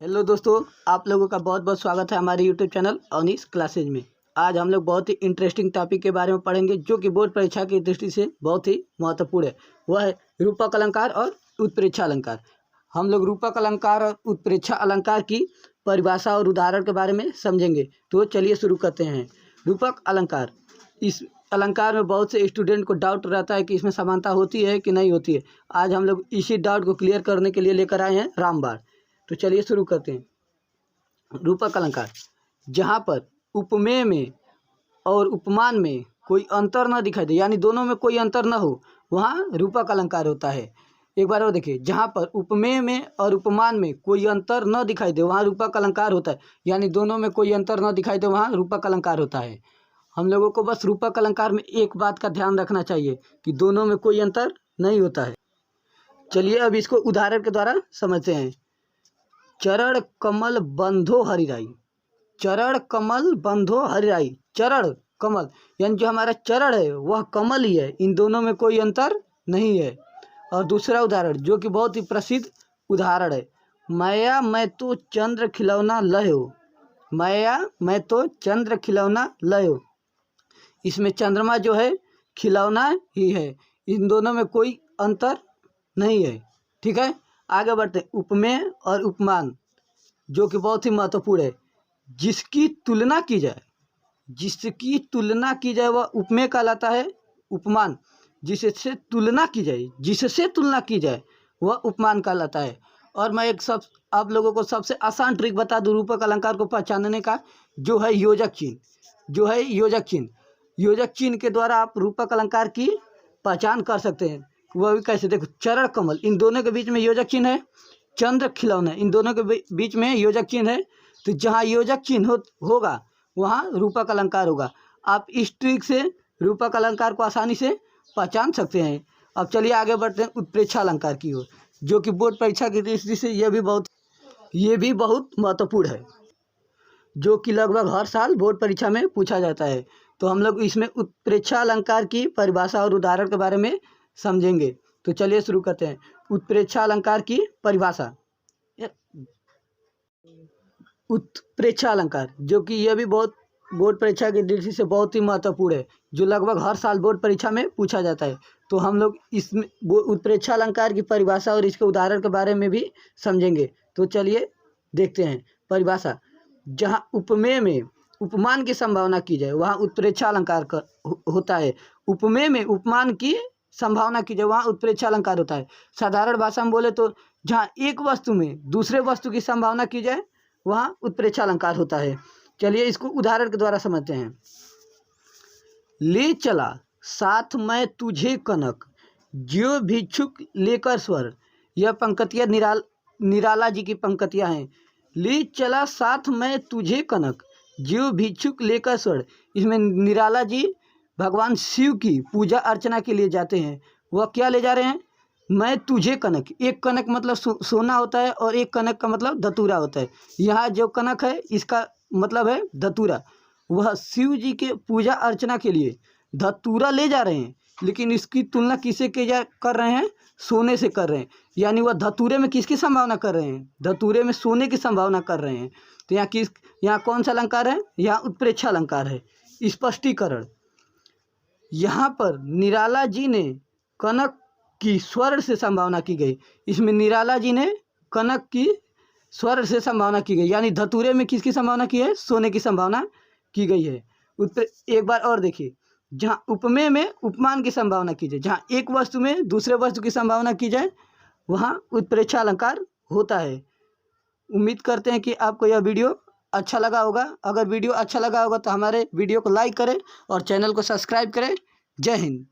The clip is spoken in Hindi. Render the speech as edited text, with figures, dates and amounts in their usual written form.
हेलो दोस्तों, आप लोगों का बहुत बहुत स्वागत है हमारे यूट्यूब चैनल अवनीश क्लासेज में। आज हम लोग बहुत ही इंटरेस्टिंग टॉपिक के बारे में पढ़ेंगे जो कि बोर्ड परीक्षा की दृष्टि से बहुत ही महत्वपूर्ण है। वह है रूपक अलंकार और उत्प्रेक्षा अलंकार। हम लोग रूपक अलंकार और उत्प्रेक्षा अलंकार की परिभाषा और उदाहरण के बारे में समझेंगे। तो चलिए शुरू करते हैं। रूपक अलंकार, इस अलंकार में बहुत से स्टूडेंट को डाउट रहता है कि इसमें समानता होती है कि नहीं होती है। आज हम लोग इसी डाउट को क्लियर करने के लिए लेकर आए हैं रामबाण। तो चलिए शुरू करते हैं। रूपक अलंकार, जहाँ पर उपमेय में और उपमान में कोई अंतर न दिखाई दे, यानी दोनों में कोई अंतर न हो, वहाँ रूपक अलंकार होता है। एक बार और देखिए, जहाँ पर उपमेय में और उपमान में कोई अंतर न दिखाई दे, वहाँ रूपक अलंकार होता है। यानी दोनों में कोई अंतर न दिखाई दे, वहाँ रूपक अलंकार होता है। हम लोगों को बस रूपक अलंकार में एक बात का ध्यान रखना चाहिए कि दोनों में कोई अंतर नहीं होता है। चलिए अब इसको उदाहरण के द्वारा समझते हैं। चरण कमल बंधो हरिराई, चरण कमल बंधो हरिराई। चरण कमल यानी जो हमारा चरण है वह कमल ही है, इन दोनों में कोई अंतर नहीं है। और दूसरा उदाहरण जो कि बहुत ही प्रसिद्ध उदाहरण है, माया मैं तो चंद्र खिलौना लयो, माया मैं तो चंद्र खिलौना लयो। इसमें चंद्रमा जो है खिलौना ही है, इन दोनों में कोई अंतर नहीं है। ठीक है, आगे बढ़ते हैं। उपमेय और उपमान जो कि बहुत ही महत्वपूर्ण है। जिसकी तुलना की जाए, जिसकी तुलना की जाए वह उपमेय कहलाता है। उपमान जिससे तुलना की जाए, जिससे तुलना की जाए वह उपमान कहलाता है। और मैं एक सब आप लोगों को सबसे आसान ट्रिक बता दूं रूपक अलंकार को पहचानने का, जो है योजक चिन्ह। जो है योजक चिन्ह, योजक चिन्ह के द्वारा आप रूपक अलंकार की पहचान कर सकते हैं। वह भी कैसे, देखो, चरण कमल, इन दोनों के बीच में योजक चिन्ह है। चंद्र खिलौना, इन दोनों के बीच में योजक चिन्ह है। तो जहाँ योजक चिन्ह होगा वहाँ रूपक अलंकार होगा। आप इस ट्रिक से रूपक अलंकार को आसानी से पहचान सकते हैं। अब चलिए आगे बढ़ते हैं उत्प्रेक्षा अलंकार की ओर, जो कि बोर्ड परीक्षा की दृष्टि से यह भी बहुत महत्वपूर्ण है, जो कि लगभग हर साल बोर्ड परीक्षा में पूछा जाता है। तो हम लोग इसमें उत्प्रेक्षा अलंकार की परिभाषा और उदाहरण के बारे में समझेंगे। तो चलिए शुरू करते हैं। उत्प्रेक्षा अलंकार की परिभाषा। उत्प्रेक्षा अलंकार जो कि यह भी बहुत बोर्ड परीक्षा की दृष्टि से बहुत ही महत्वपूर्ण है, जो लगभग हर साल बोर्ड परीक्षा में पूछा जाता है। तो हम लोग इसमें उत्प्रेक्षा अलंकार की परिभाषा और इसके उदाहरण के बारे में भी समझेंगे। तो चलिए देखते हैं परिभाषा। जहाँ उपमेय में उपमान की संभावना की जाए वहाँ उत्प्रेक्षा अलंकार होता है। उपमेय में उपमान की संभावना की जाए वहाँ उत्प्रेक्षा अलंकार होता है। साधारण भाषा में बोले तो जहाँ एक वस्तु में दूसरे वस्तु की संभावना की जाए वहाँ उत्प्रेक्षा अलंकार होता है। चलिए इसको उदाहरण के द्वारा समझते हैं। ले चला साथ मैं तुझे कनक, ज्यो भिक्षुक लेकर स्वर। यह पंक्तियाँ निराला जी की पंक्तियाँ हैं। ले चला साथ मैं तुझे कनक, ज्यो भिक्षुक लेकर स्वर। इसमें निराला जी भगवान शिव की पूजा अर्चना के लिए जाते हैं। वह क्या ले जा रहे हैं? मैं तुझे कनक। एक कनक मतलब सोना होता है और एक कनक का मतलब धतूरा होता है। यहाँ जो कनक है इसका मतलब है धतूरा। वह शिव जी के पूजा अर्चना के लिए धतूरा ले जा रहे हैं, लेकिन इसकी तुलना किससे कर रहे हैं? सोने से कर रहे हैं। यानी वह धतूरे में किसकी संभावना कर रहे हैं? धतूरे में सोने की संभावना कर रहे हैं। तो यहाँ कौन सा अलंकार है? यहाँ उत्प्रेक्षा अलंकार है। स्पष्टीकरण, यहाँ पर निराला जी ने कनक की स्वर्ण से संभावना की गई। इसमें निराला जी ने कनक की स्वर्ण से संभावना की गई, यानी धतूरे में किसकी संभावना की है? सोने की संभावना की गई है। एक बार और देखिए, जहाँ उपमेय में उपमान की संभावना की जाए, जहाँ एक वस्तु में दूसरे वस्तु की संभावना की जाए वहाँ उत्प्रेक्षा अलंकार होता है। उम्मीद करते हैं कि आपको यह वीडियो अच्छा लगा होगा। अगर वीडियो अच्छा लगा होगा तो हमारे वीडियो को लाइक करें और चैनल को सब्सक्राइब करें। जय हिंद।